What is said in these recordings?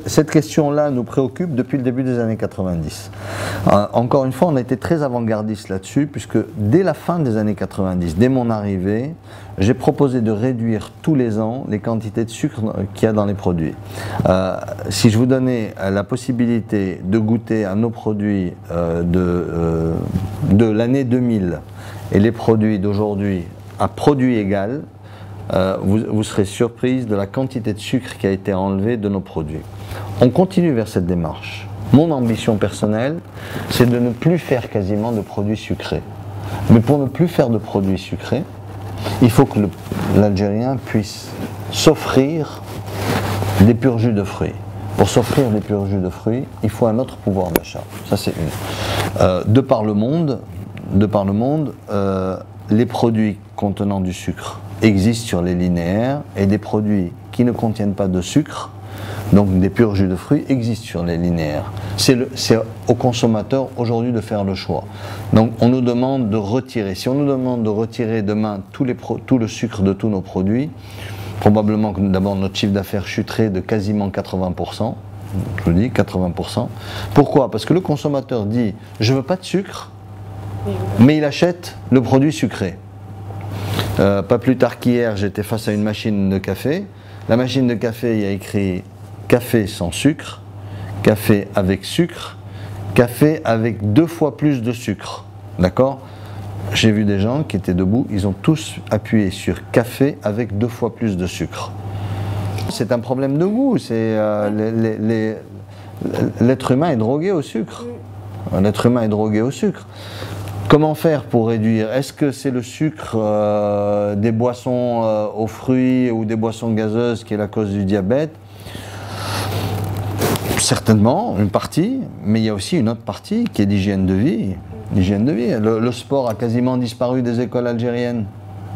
cette question-là nous préoccupe depuis le début des années 90. Encore une fois, on a été très avant-gardiste là-dessus, puisque dès la fin des années 90, dès mon arrivée, j'ai proposé de réduire tous les ans les quantités de sucre qu'il y a dans les produits. Si je vous donnais la possibilité de goûter à nos produits de l'année 2000 et les produits d'aujourd'hui à produit égal, vous serez surprise de la quantité de sucre qui a été enlevée de nos produits. On continue vers cette démarche. Mon ambition personnelle, c'est de ne plus faire quasiment de produits sucrés. Mais pour ne plus faire de produits sucrés, il faut que l'Algérien puisse s'offrir des purs jus de fruits. Pour s'offrir des purs jus de fruits, il faut un autre pouvoir d'achat. Ça, c'est une. De par le monde, les produits contenant du sucre existent sur les linéaires et des produits qui ne contiennent pas de sucre, donc des purs jus de fruits, existent sur les linéaires. C'est au consommateur aujourd'hui de faire le choix. Donc on nous demande de retirer. Si on nous demande de retirer demain tout le sucre de tous nos produits, probablement que d'abord notre chiffre d'affaires chuterait de quasiment 80%. Je vous dis 80%. Pourquoi? Parce que le consommateur dit « je veux pas de sucre », mais il achète le produit sucré. Pas plus tard qu'hier, j'étais face à une machine de café. La machine de café, il y a écrit café sans sucre, café avec sucre, café avec 2 fois plus de sucre. D'accord? J'ai vu des gens qui étaient debout, ils ont tous appuyé sur café avec 2 fois plus de sucre. C'est un problème de goût. L'être humain est drogué au sucre. L'être humain est drogué au sucre. Comment faire pour réduire? Est-ce que c'est le sucre des boissons aux fruits ou des boissons gazeuses qui est la cause du diabète? Certainement, une partie, mais il y a aussi une autre partie qui est d'hygiène de vie. L'hygiène de vie. Le sport a quasiment disparu des écoles algériennes.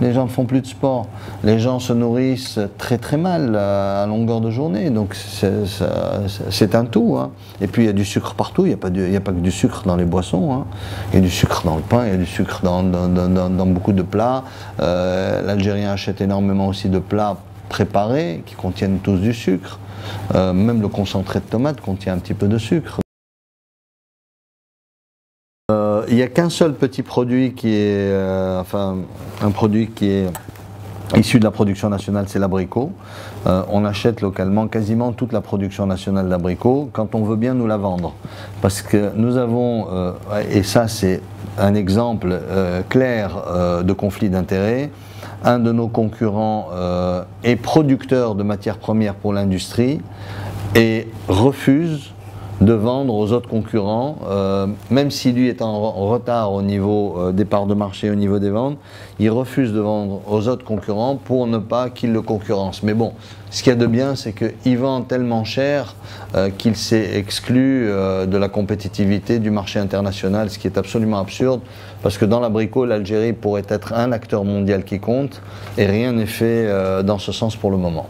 Les gens ne font plus de sport. Les gens se nourrissent très très mal à longueur de journée. Donc c'est un tout. Hein. Et puis il y a du sucre partout. Il n'y a pas que du sucre dans les boissons. Hein. Il y a du sucre dans le pain, il y a du sucre dans beaucoup de plats. L'Algérien achète énormément aussi de plats préparés qui contiennent tous du sucre. Même le concentré de tomate contient un petit peu de sucre. Il n'y a qu'un seul petit produit qui est, un produit qui est issu de la production nationale, c'est l'abricot. On achète localement quasiment toute la production nationale d'abricot quand on veut bien nous la vendre. Parce que nous avons, et ça c'est un exemple clair de conflit d'intérêts, un de nos concurrents est producteur de matières premières pour l'industrie et refuse de vendre aux autres concurrents, même si lui est en retard au niveau des parts de marché, au niveau des ventes, il refuse de vendre aux autres concurrents pour ne pas qu'ils le concurrencent. Mais bon, ce qu'il y a de bien, c'est qu'il vend tellement cher qu'il s'est exclu de la compétitivité du marché international, ce qui est absolument absurde, parce que dans l'abricot, l'Algérie pourrait être un acteur mondial qui compte, et rien n'est fait dans ce sens pour le moment.